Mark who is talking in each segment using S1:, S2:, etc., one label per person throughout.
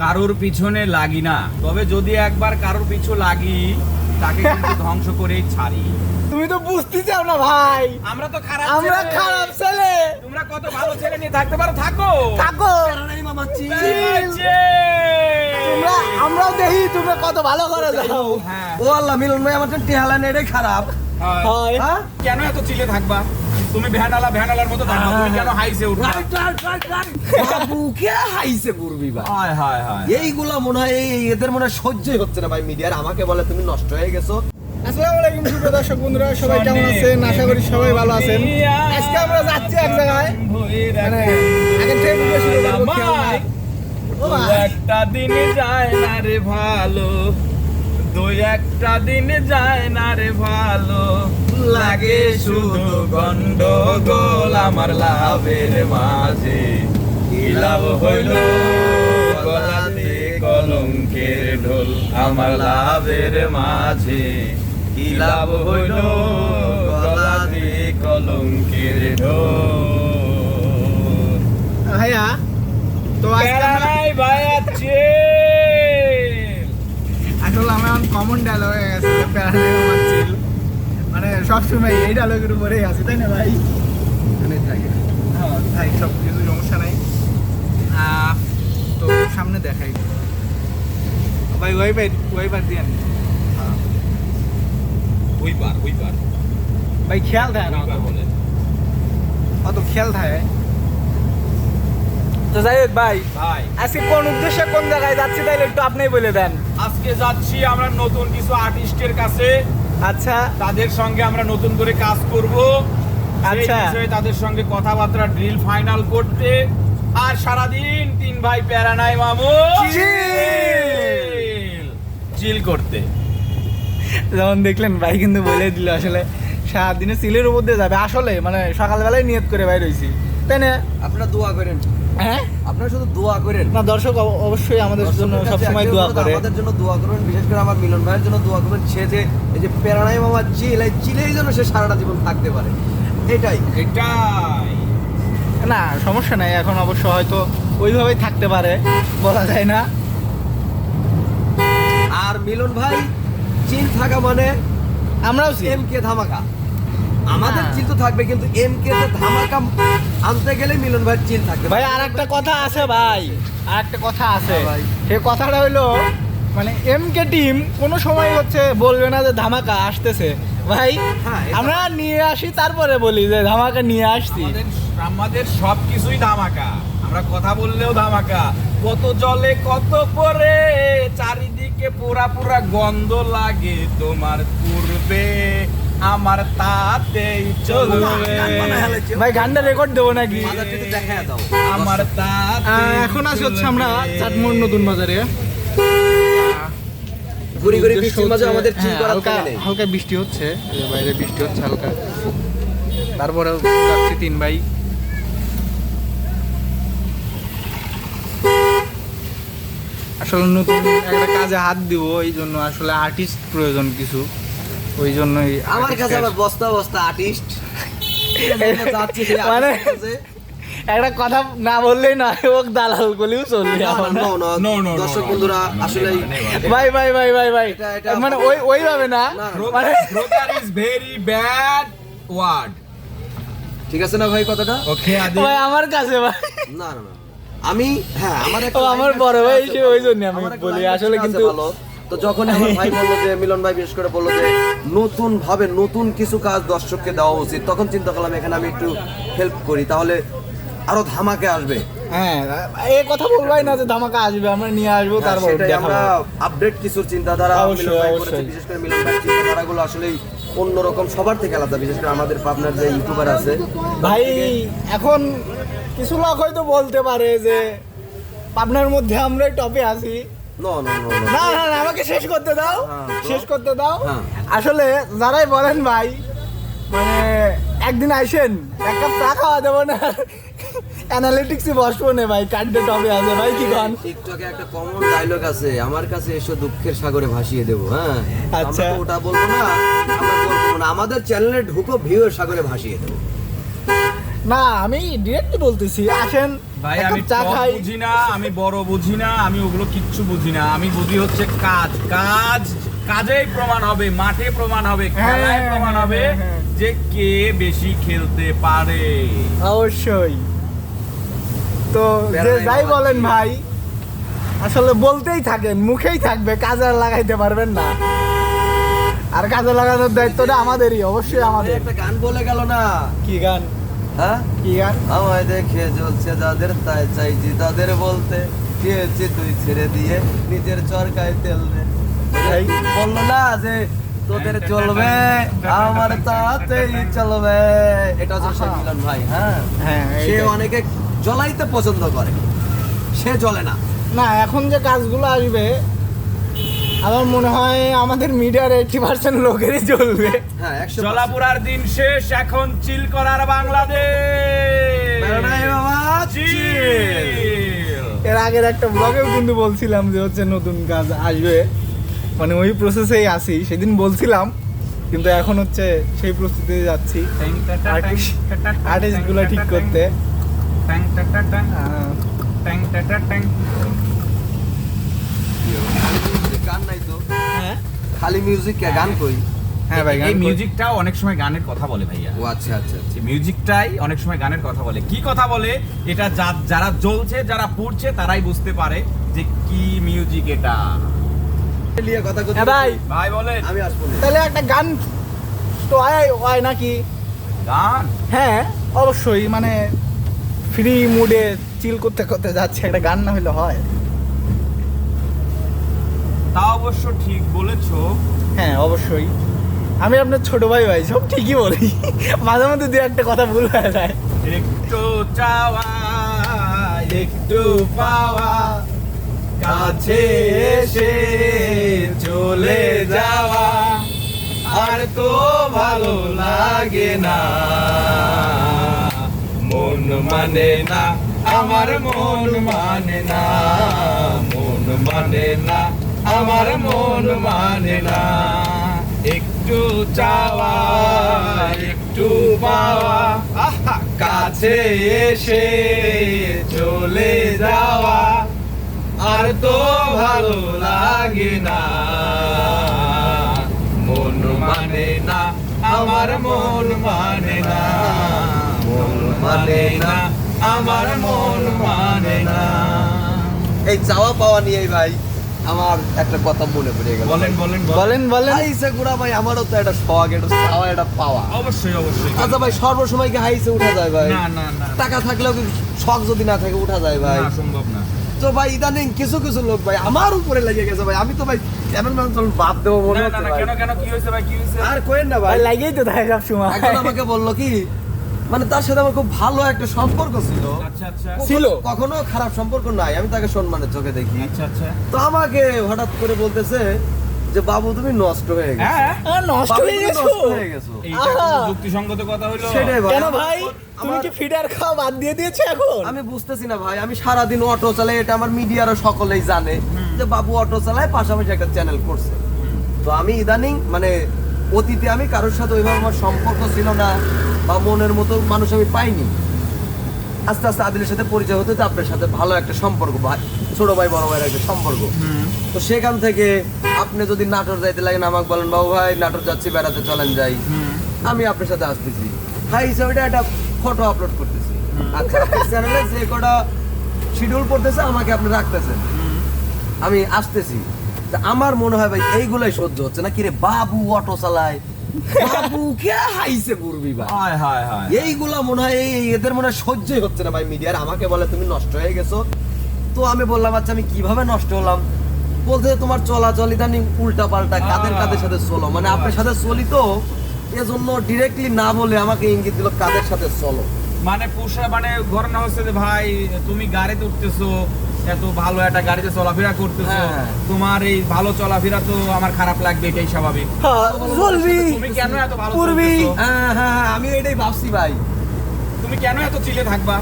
S1: কারোর পিছনে লাগি না, তবে যদি একবার কারোর পিছু লাগি তাকে কিন্তু ধ্বংস করেই ছাড়ি।
S2: তুমি তো বুঝতে চাও না ভাই,
S1: আমরা তো খারাপ
S2: আমরা
S1: ছেলে।
S2: খারাপ ছেলে।
S1: তোমরা কত ভালো ছেলে নিয়ে থাকতে পারো, থাকো
S2: থাকো
S1: মামা
S2: তোমরা, আমরাও দেখি তোমরা কত ভালো করে দাও।
S1: হ্যাঁ
S3: ও আল্লাহ, মিলন ভাই আমার টেহালান এটাই খারাপ।
S1: হয়।
S2: হ্যাঁ?
S1: কেন এত চিলে থাকবা তুমি? ভ্যানালার মতো থাকবা, তুমি কেন হাইসে উঠবা?
S3: বাবু কে হাইছে পূর্বি ভাই।
S1: হায় হায় হায়।
S3: এইগুলা মনে হয় এদের মনে হয় সহ্যই হচ্ছে না ভাই মিডিয়ার। আমাকে বলে তুমি নষ্ট হয়ে গেছো।
S2: আসসালামু আলাইকুম সুপ্রিয় দর্শক বন্ধুরা, সবাই কেমন আছেন? আশা করি সবাই ভালো আছেন। আজকে আমরা যাচ্ছি এক জায়গায়, মানে আগে থেকে ভিডিও শুরু করবো, খেয়াল নাই। ও
S1: দুই
S2: ভাই,
S1: একটা দিন যায় না রে ভালো, দুই একটা দিন যায় না রে ভালো, লাগে শুধু গন্ডগোল আমার লাভের মাঝে। কি লাভ হইল গলাতে কলঙ্কের ঢোল আমার লাভের মাঝে, কি লাভ হইল গলাতে কলঙ্কের ঢোল।
S2: ভাইয়া তো আজকে আমরা- আসলে আমার কমন ডায়লগ হয়ে গেছে যে প্যারাডাইম আমার চিল, মানে সবসময় এই ডায়লগের উপরেই আছে, তাই না ভাই? হ্যাঁ তাই, সব কিছু সমস্যা নাই। তো সামনে দেখাই ভাই, ওয়াইপার দিয়ে আনি। ভাই খেয়াল থাকে না অত খেয়াল থাকে। তো যাই হোক ভাই,
S1: ভাই
S2: আজকে কোন উদ্দেশ্যে কোন জায়গায় যাচ্ছি তাইলে একটু আপনিই বলে দেন।
S1: আজকে যাচ্ছি আমরা নতুন কিছু আর্টিস্টের কাছে,
S2: আচ্ছা
S1: তাদের সঙ্গে আমরা নতুন করে কাজ করব।
S2: আচ্ছা।
S1: সেই বিষয়ে তাদের সঙ্গে কথাবার্তা ড্রিল ফাইনাল করতে, আর সারাদিন তিন ভাই প্যারা নাই মামু চিল করতে।
S2: যেমন দেখলেন ভাই কিন্তু বলে দিল আসলে সারাদিনে সিলের উপর দিয়ে যাবে। আসলে মানে সকালবেলায় নিয়ত করে বাইর হইছি, তাই না?
S3: আপনারা দোয়া করেন,
S2: হ্যাঁ
S3: আপনারা শুধু দোয়া করেন।
S2: না, দর্শক অবশ্যই আমাদের জন্য
S3: দর্শকের কাছে
S2: সবসময়
S3: একটাই
S2: দোয়া
S3: অনুরোধ,
S2: করে।
S3: আমাদের জন্য দোয়া করবেন, বিশেষ করে আমার মিলন ভাইয়ের জন্য দোয়া করবেন। সে যে এই যে প্যারানাই মামা চিল, এই চিলেই যেন সে সারাটা জীবন থাকতে পারে, এটাই।
S1: এটাই
S2: না সমস্যা নাই, এখন অবশ্য হয়তো ওইভাবেই থাকতে পারে, বলা যায় না।
S3: আর মিলন ভাই চিল থাকা মানে
S2: আমরাও
S3: এম কে ধামাকা। আমাদের
S2: হ্যাঁ।
S3: চিল তো থাকবে, কিন্তু এম কে তে ধামাকা আনতে গেলে মিলন ভাইয়ের চিল থাকবে।
S2: ভাই আর একটা কথা আছে ভাই, আর একটা কথা আছে।
S3: হ্যাঁ ভাই।
S2: সেই কথাটা হইলো মানে এমকে টিম কোনো সময় হচ্ছে বলবে না যে ধামাকা আসতেছে ভাই।
S3: হ্যাঁ, এটা-
S2: আমরা নিয়ে আসি তারপরে বলি যে ধামাকা নিয়ে আসছি।
S1: আমাদের সবকিছুই ধামাকা, আমরা কথা বললেও ধামাকা। কত জলে কত পরে চারিদিকে পুরা পুরা গন্ধ লাগে, তোমার পূর্বে আমার তাতেই চলবে।
S2: ভাই গানটা রেকর্ড দেবো নাকি?
S3: মাদারটি তো দেখায় দাও।
S1: আমার তাতে
S2: এখন আছি হচ্ছে আমরা চাটমোহর নতুন বাজারে।
S3: ঘুরি ঘুরি বৃষ্টির মাঝে আমাদের চিল
S2: হ্যাঁ,
S3: করার
S2: হালকা
S3: থেকে নেই।
S2: হালকা বৃষ্টি হচ্ছে, এই যে বাইরে বৃষ্টি হচ্ছে হালকা। তারপরেও যাচ্ছি তিন ভাই। আসলে নতুন একটা কাজে হাত দিব, এই জন্য আসলে আর্টিস্ট প্রয়োজন কিছু, ওই জন্যই
S3: আমার কাছে
S2: artist-এর-
S3: আবার বস্তা বস্তা আর্টিস্ট
S2: মানে একটা কথা না বললেই না, ওক দালাল বলেও চলবে আমার না।
S1: No, no,
S3: দর্শক
S1: no,
S3: বন্ধুরা
S1: no, no,
S3: আসলে
S1: no, no, no.
S2: ভাই ভাই ভাই ভাই ভাই
S3: এটা-
S2: মানে ওইভাবে না,
S3: না,
S2: মানে
S1: broker is very bad word.
S3: ঠিক আছে না ভাই কথাটা?
S1: ওকে আদি
S2: ভাই আমার কাছে ভাই,
S3: না না না, আমি হ্যাঁ আমার একটা
S2: ও আমার
S3: line
S2: বড় ভাই,
S3: আছে
S2: সে
S3: ভালো।
S2: ওই জন্যই আমি
S3: আমার একটা
S2: বলি,
S3: line
S2: আসলে
S3: আছে
S2: কিন্তু-
S3: ভালো। তো যখন আমার ভাই বললো যে মিলন ভাই বিশেষ করে বললো যে নতুন ভাবে নতুন কিছু কাজ দর্শককে দেওয়া উচিত, তখন চিন্তা করলাম এখানে আমি একটু হেল্প করি, তাহলে আরো ধামাকে আসবে।
S2: হ্যাঁ এই কথা বলবাই না যে ধামাকা আসবে, আমরা নিয়ে আসবো
S3: হ্যাঁ,
S2: তারপর
S3: সেটাই
S2: দেখাবো।
S3: আমরা আপডেট কিছু চিন্তাধারা
S2: অবশ্যই,
S3: মিলন ভাই করেছে।
S2: অবশ্যই।
S3: বিশেষ করে মিলন ভাই চিন্তাধারাগুলো আসলে অন্যরকম, সবার থেকে আলাদা। বিশেষ করে আমাদের পাবনার যে ইউটিউবার আছে
S2: ভাই এখন কিছু লোক হয়তো বলতে পারে যে পাবনার মধ্যে আমরা টপে আছি।
S3: নো নো নো নো
S2: না না না, আমাকে শেষ করতে দাও,
S3: হ্যাঁ, তো?
S2: শেষ করতে দাও।
S3: হ্যাঁ।
S2: আসলে যারাই বলেন ভাই, মানে একদিন আইসেন এক কাপ চা খাওয়া দেবো না, অ্যানালিটিক্সে বসবো না ভাই, কার্ডে টপে আছে ভাই, কি গান।
S3: টিকটকে একটা কমন ডায়লগ আছে, আমার কাছে এসো দুঃখের সাগরে ভাসিয়ে দেবো। হ্যাঁ,
S2: আচ্ছা।
S3: আমরা তো ওটা বলবো না, আমরা বলবো না, আমাদের চ্যানেলে ঢুকো ভিউয়ের সাগরে ভাসিয়ে দেবো।
S2: না আমি ডিরেক্টলি বলতেছি, আসেন
S1: ভাই
S2: এক কাপ
S1: আমি
S2: চা
S1: টপ
S2: খাই।
S1: বুঝি না, আমি বড় বুঝি না, আমি ওগুলো কিচ্ছু বুঝি না। আমি বুঝি হচ্ছে কাজ, কাজ কাজেই প্রমাণ হবে, মাঠে প্রমাণ হবে, খেলায়
S2: হ্যাঁ,
S1: প্রমাণ
S2: হ্যাঁ,
S1: হবে
S2: হ্যাঁ।
S1: যে কে বেশি খেলতে পারে।
S2: অবশ্যই। তো যে
S3: বেড়াই
S2: যাই
S3: বাবা,
S2: বলেন
S3: কি?
S2: ভাই, আসলে বলতেই থাকেন, মুখেই থাকবে, কাজে আর লাগাইতে পারবেন না। আর কাজে লাগানোর দায়িত্বটা আমাদেরই, অবশ্যই আমাদের।
S3: একটা গান বলে গেল না,
S2: কি গান?
S3: হ্যাঁ?
S2: কি গান?
S3: আমায় দেখে জ্বলছে যাদের, তাই চাইছি তাদের বলতে, খেয়েছি তুই ছেড়ে দিয়ে নিজের চরকায় তেল দে।
S2: এই,
S3: বললো না যে তোদের চলবে, আমার তাতেই চলবে। এটা হচ্ছে সেই মিলন ভাই। হ্যাঁ,
S2: হ্যাঁ,
S3: সে
S2: এইটাই।
S3: অনেকে জ্বলাইতে পছন্দ করে, সে জ্বলে না।
S2: না, এখন যে কাজগুলো আসবে আমার মনে হয় আমাদের মিডিয়ার 80% লোকেরই চলবে।
S3: হ্যাঁ, 100%।
S1: জলাপুরার দিন শেষ, এখন চিল করার বাংলাদেশ।
S3: বেড়াই বাবা,
S1: চিল।
S2: এর আগের একটা ব্লগেও কিন্তু বলছিলাম যে হচ্ছে নতুন কাজ আসবে, মানে ওই প্রসেসেই আছি। সেদিন বলছিলাম, কিন্তু এখন হচ্ছে সেই প্রস্তুতিতে যাচ্ছি আর্টিস্ট গুলো ঠিক করতে।
S3: গান নাই তো,
S2: হ্যাঁ
S3: খালি মিউজিক কে গান কই?
S2: হ্যাঁ ভাই,
S1: এই মিউজিকটাও অনেক সময় গানের কথা বলে ভাইয়া।
S3: ও আচ্ছা আচ্ছা আচ্ছা।
S1: এই মিউজিকটাই অনেক সময় গানের কথা বলে। কি কথা বলে এটা যারা জ্বলছে, যারা পড়ছে তারাই বুঝতে পারে যে কি মিউজিক এটা।
S3: লিয়ে কথা কই?
S2: হ্যাঁ ভাই,
S1: ভাই বলেন।
S3: আমি আসবো না।
S2: তাহলে একটা গান তো হয় নাকি?
S1: গান
S2: হ্যাঁ অবশ্যই, মানে ফ্রি মুডে চিল করতে করতে যাচ্ছে, একটা গান না হলে হয়?
S1: তা অবশ্য ঠিক বলেছো।
S2: হ্যাঁ অবশ্যই, আমি আপনার ছোট ভাই, ভাই সব ঠিকই বলি, মাঝে মধ্যে দু একটা কথা ভুল হয়ে যায়।
S1: একটু চাওয়া একটু পাওয়া, কাছে এসে চলে যাওয়া, আর তো ভালো লাগে না, মন মানে না, আমার মন মানে না, মন মানে না, আমার মন মানে না। একটু চাওয়া একটু পাওয়া, আহা, কাছে এসে চলে যাওয়া, আর তো ভালো লাগে না, মন মানে না, আমার মন মানে না, মন মানে না, আমার মন মানে না।
S3: এই চাওয়া পাওয়া নিয়ে ভাই আমার একটা কথা মনে পড়ে গেল।
S1: বলেন বলেন
S2: বলেন বলেন।
S3: হাইসে গুড়া ভাই, আমারও তো একটা শখ, একটা চাওয়া, একটা পাওয়া।
S1: অবশ্যই অবশ্যই।
S3: আচ্ছা ভাই, সর্বসময় কি হাইসে উঠা যায় ভাই?
S1: না না না,
S3: টাকা থাকলেও কি শখ যদি না থাকে উঠা যায় ভাই?
S1: না, সম্ভব না।
S3: তো ভাই ইদানিং কিছু কিছু লোক ভাই আমার উপরে লেগে গেছে ভাই। আমি তো ভাই চ্যানেল ম্যান চল বাদ দেবো মনে
S1: না না
S3: হচ্ছে
S1: না,
S3: ভাই।
S1: কেন কেন, কি হয়েছে ভাই, কি হয়েছে?
S3: আর কোয়েন না
S2: ভাই
S3: ভাই।
S2: লাগেই তো থাকে সব সময়।
S3: একজন আমাকে বললো কি, মানে তার সাথে আমার খুব ভালো একটা সম্পর্ক ছিল,
S1: আচ্ছা আচ্ছা
S2: ছিল?
S3: কখনো খারাপ সম্পর্ক নাই, আমি তাকে সম্মানের চোখে দেখি।
S1: আচ্ছা আচ্ছা।
S3: তো আমাকে হঠাৎ করে বলতেছে যে বাবু তুমি নষ্ট হয়ে গেছো।
S1: হ্যাঁ,
S2: নষ্ট
S3: বাবু,
S2: হয়ে
S3: তুমি
S2: গেছো?
S3: নষ্ট হয়ে গেছো।
S1: এইটা
S2: আহা।
S1: কোনো যুক্তিসঙ্গত কথা হইলো?
S3: সেটাই ভাই।
S2: কেন ভাই, তুমি কি ফিডার খাওয়া বাদ দিয়ে দিয়েছো এখন?
S3: আমি বুঝতেছি না ভাই, আমি সারাদিন অটো চালাই, এটা আমার মিডিয়ারও সকলেই জানে যে বাবু অটো চালায়, পাশাপাশি একটা চ্যানেল করছে। তো আমি ইদানিং মানে অতীতে আমি কারোর সাথে ওইভাবে আমার সম্পর্ক ছিল না, বা মনের মতো মানুষ আমি পাইনি। আস্তে আস্তে আদিলের সাথে পরিচয় হতে হতে আপনার সাথে ভালো একটা সম্পর্ক, ভাই ছোট ভাই বড় ভাইয়ের একটা সম্পর্ক। তো সেখান থেকে আপনি যদি নাটোর যাইতে লাগেন আমাকে বলেন বাবু ভাই নাটোর যাচ্ছি বেড়াতে, চলেন যাই, আমি আপনার সাথে আসতেছি, হাই হিসাবে একটা ফটো আপলোড করতেছি। আচ্ছা, আপনার চ্যানেলে যে কটা শিডিউল করতেছে আমাকে আপনি রাখতেছেন, আমি আসতেছি। তা আমার মনে হয় ভাই এইগুলাই সহ্য হচ্ছে না। কিরে বাবু অটো চালায়, বাবু কে হাইছে ঘুরবি ভাই,
S1: হায় হায় হায়।
S3: এইগুলা মনে হয় এদের মনে হয় সহ্যই হচ্ছে না ভাই। মিডিয়ার আমাকে বলে তুমি নষ্ট হয়ে গেছো। তো আমি বললাম আচ্ছা আমি কিভাবে নষ্ট হলাম? বলতে তোমার চলাচল ইদানিং উল্টা পাল্টা, কাদের কাদের সাথে চলো, মানে আপনার সাথে চলি তো এজন্য ডিরেক্টলি না বলে আমাকে ইঙ্গিত দিল কাদের সাথে চলো।
S1: মানে পুষা মানে ঘটনা হচ্ছে যে ভাই তুমি গাড়িতে উঠতেছো, এত ভালো একটা গাড়িতে চলাফেরা করতেছো,
S3: হ্যাঁ।
S1: তোমার এই ভালো চলাফেরা তো আমার খারাপ লাগবে, এটাই স্বাভাবিক।
S2: হ্যাঁ, চলবি,
S1: তুমি কেন এত ভালো
S2: করবি।
S1: চলতেছো?
S3: হ্যাঁ হ্যাঁ হ্যাঁ, আমি এটাই ভাবছি ভাই।
S1: তুমি কেন এত চিলে থাকবা?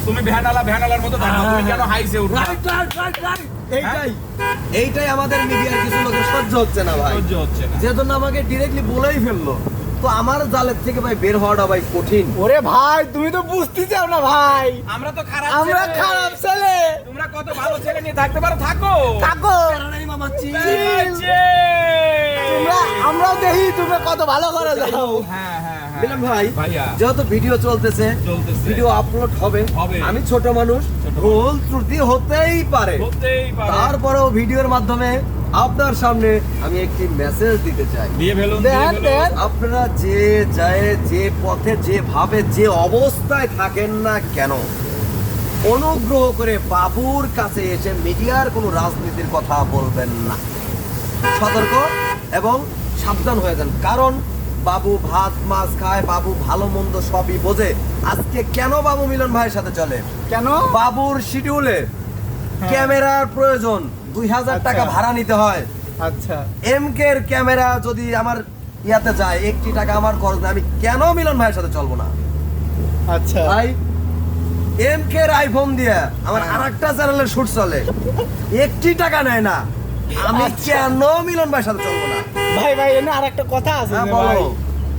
S1: তুমি ভ্যানালার মতো থাকবা, তুমি কেন হাইসে উঠবা?
S3: এইটাই এইটাই আমাদের মিডিয়ার কিছু লোকের সহ্য হচ্ছে না ভাই,
S1: সহ্য হচ্ছে না।
S3: যে জন্য আমাকে ডিরেক্টলি বলেই ফেললো। তো তো আমার জালের থেকে ভাই বের হওয়াটা ভাই কঠিন।
S2: ওরে ভাই তুমি তো বুঝতে চাও না ভাই,
S1: আমরা তো খারাপ
S2: আমরা
S1: ছেলে।
S2: খারাপ ছেলে।
S1: তোমরা কত ভালো ছেলে নিয়ে থাকতে পারো, থাকো
S2: থাকো
S3: মামা
S2: তোমরা, আমরাও দেখি তোমরা কত ভালো করে যাও।
S1: হ্যাঁ হ্যাঁ হ্যাঁ
S3: মিলন ভাই,
S1: ভাইয়া
S3: যেহেতু ভিডিও চলতেছে, ভিডিও আপলোড হবে,
S1: হবে।
S3: আমি ছোট মানুষ, ভুল ত্রুটি হতেই পারে,
S1: হতেই পারে।
S3: তারপরেও ভিডিওর মাধ্যমে আপনার সামনে আমি একটি মেসেজ দিতে চাই।
S1: দিয়ে ফেলুন,
S2: দেন,
S1: দিয়ে ফেলুন।
S2: দেন।
S3: আপনারা যে যায় যে পথে যেভাবে যে অবস্থায় থাকেন না কেন, অনুগ্রহ করে বাবুর কাছে এসে মিডিয়ার কোনো রাজনীতির কথা বলবেন না। সতর্ক এবং সাবধান হয়ে যান, কারণ বাবু ভাত মাছ খায়, বাবু ভালো মন্দ সবই বোঝে। আজকে কেন বাবু মিলন ভাইয়ের সাথে চলে?
S2: কেন?
S3: বাবুর শিডিউলে
S2: হ্যাঁ।
S3: ক্যামেরার প্রয়োজন, 2000 টাকা
S2: আচ্ছা।
S3: ভাড়া নিতে হয়।
S2: আচ্ছা
S3: এমকের ক্যামেরা যদি আমার ইয়াতে যায়, 1 টাকা আমার খরচ নেই, আমি কেন মিলন ভাইয়ের সাথে চলবো না?
S2: আচ্ছা
S3: ভাই এমকের আইফোন দিয়ে আমার
S2: হ্যাঁ।
S3: আরেকটা চ্যানেলের শুট চলে, 1 টাকা নেয় না, আমি
S2: আচ্ছা।
S3: কেন মিলন ভাইয়ের সাথে চলবো না?
S2: ভাই ভাই এনে আরেকটা কথা আছে
S3: হ্যাঁ,
S2: যে
S3: বলো।
S2: ভাই,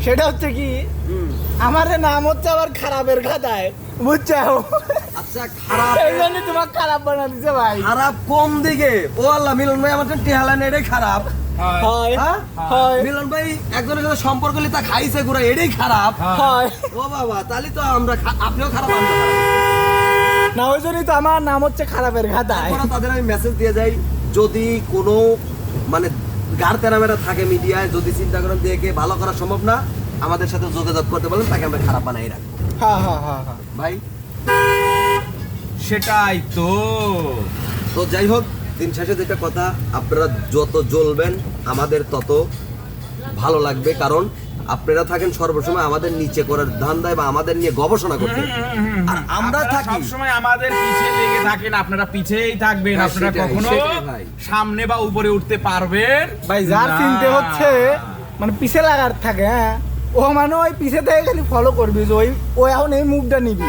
S2: সেটা হচ্ছে কি,
S3: হুম।
S2: আমার নাম হচ্ছে আবার খারাপের খাতায়, বুঝছো?
S3: আচ্ছা, খারাপ
S2: এই জন্য তোমাকে খারাপ বানা দিছে ভাই।
S3: খারাপ কোন দিকে? ও আল্লাহ, মিলন ভাই আমার টিহালান এটাই খারাপ।
S1: হয়।
S2: হয়
S3: হ্যাঁ?
S2: হয়
S3: মিলন ভাই একজনের সাথে সম্পর্ক নিয়ে তা খাইছে ঘুরে, এটাই খারাপ।
S2: হয়
S3: ও বাবা, তাহলে তো আমরা আপনিও খারাপ, আমিও খারাপ।
S2: না, ওই জন্যই তো আমার নাম হচ্ছে খারাপের খাতায়।
S3: তারপরে তাদের আমি মেসেজ দিয়ে যাই, যদি কোনো মানে গাড় তেরামেরা থাকে মিডিয়ায়, যদি চিন্তা করেন যে একে ভালো করা সম্ভব না, আমাদের সাথে যোগাযোগ করতে বলেন, তাকে আমরা খারাপ বানাই রাখবো।
S2: হ্যাঁ হ্যাঁ হ্যাঁ হ্যাঁ
S3: ভাই
S1: সেটাই তো।
S3: তো যাই হোক, দিন শেষে যেটা কথা, আপনারা যত জ্বলবেন আমাদের তত ভালো লাগবে, কারণ আপনারা থাকেন সর্বসময় আমাদের নিচে করার ধান্দায় বা আমাদের নিয়ে গবেষণা করতে, আর আমরা থাকি
S1: সবসময় আমাদের পিছে লেগে থাকেন, আপনারা পিছেই থাকবেন,
S3: হ্যাঁ,
S1: আপনারা
S3: সেটাই,
S1: কখনো
S3: সেটাই ভাই।
S1: সামনে বা উপরে উঠতে পারবেন
S2: ভাই, যার
S1: না।
S2: চিনতে হচ্ছে মানে পিছে লাগার থাকে, হ্যাঁ, ও মানে ওই পিছে থেকে খালি ফলো করবি যে ও এখন এই মুভটা নিবি,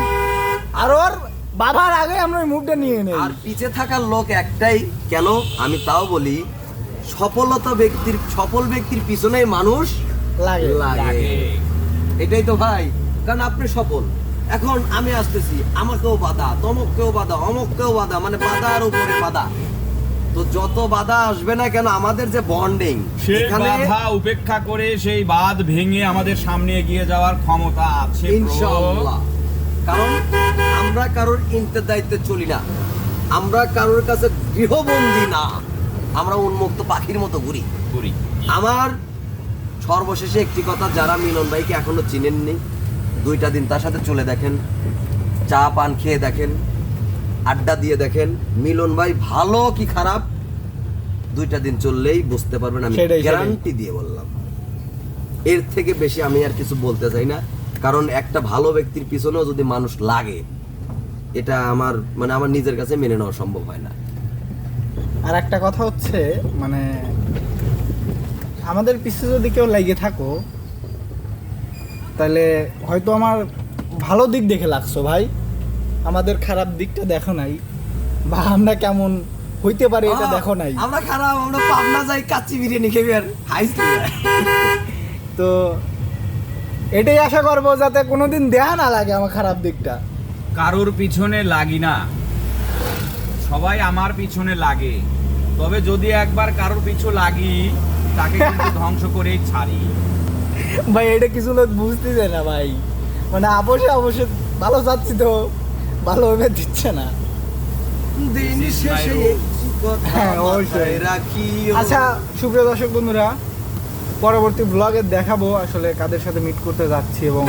S2: আর ওর বাবার আগে আমরা ওই মুভটা নিয়ে নেই।
S3: আর পিছে থাকার লোক একটাই, কেন আমি তাও বলি, সফল ব্যক্তির পিছনেই মানুষ
S2: লাগে
S1: লাগে।
S3: এটাই তো ভাই, কারণ আপনি সফল। এখন আমি আসতেছি, আমাকেও বাধা, তমককেও বাধা, অমককেও বাধা, মানে বাধার উপরে বাধা। তো যত বাধা আসবে না কেন, আমাদের যে বন্ডিং,
S1: সেই বাধা উপেক্ষা করে সেই বাঁধ ভেঙে আমাদের সামনে এগিয়ে যাওয়ার ক্ষমতা আছে bro।
S3: ইনশাআল্লাহ। কারণ আমরা কারোর ইন্তের দায়িত্বে চলি না, আমরা কারোর কাছে গৃহবন্দী না, আমরা উন্মুক্ত পাখির মতো ঘুরি।
S1: করি।
S3: আমার সর্বশেষে একটি কথা, যারা মিলন ভাইকে এখনো চিনেননি, 2টা দিন তার সাথে চলে দেখেন, চা পান খেয়ে দেখেন, আড্ডা দিয়ে দেখেন, মিলন ভাই ভালো কি খারাপ 2টা দিন চললেই বুঝতে পারবেন। আমি
S2: সেটাই।
S3: গ্যারান্টি দিয়ে বললাম, এর থেকে বেশি আমি আর কিছু বলতে চাই না, কারণ একটা ভালো ব্যক্তির পিছনেও যদি মানুষ লাগে, এটা আমার মানে আমার নিজের কাছে মেনে নেওয়া সম্ভব হয় না।
S2: আর একটা কথা হচ্ছে, মানে আমাদের পিছে যদি কেউ লেগে থাকো, তাহলে হয়তো আমার ভালো দিক দেখে লাগছো ভাই, আমাদের খারাপ দিকটা দেখো নাই, বা আমরা কেমন হইতে পারি এটা দেখো নাই।
S3: আমরা খারাপ, আমরা পাবনা যাই কাচ্চি বিরিয়ানি খেবি আর হাইস।
S2: তো এটাই আশা করবো যাতে কোনোদিন দেয়া না লাগে আমার খারাপ দিকটা।
S1: কারোর পিছনে লাগি না, সবাই আমার পিছনে লাগে, তবে যদি একবার কারোর পিছু লাগি, তাকে কিন্তু ধ্বংস করেই ছাড়ি।
S2: ভাই এটা কিছু লোক বুঝতেছে না ভাই, মানে অবশ্যই ভালো চাচ্ছি তো ভালোভাবে দিচ্ছে না।
S3: দিন শেষে একটি কথা
S2: হ্যাঁ, অবশ্যই।
S3: মাথায় রাখিও।
S2: আচ্ছা সুপ্রিয় দর্শক বন্ধুরা, পরবর্তী ব্লগে দেখাবো আসলে কাদের সাথে মিট করতে যাচ্ছি এবং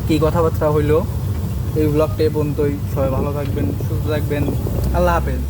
S2: কি কথাবার্তা হইলো। এই ব্লগটা এই পর্যন্তই। সবাই ভালো থাকবেন, সুস্থ থাকবেন, আল্লাহ হাফেজ।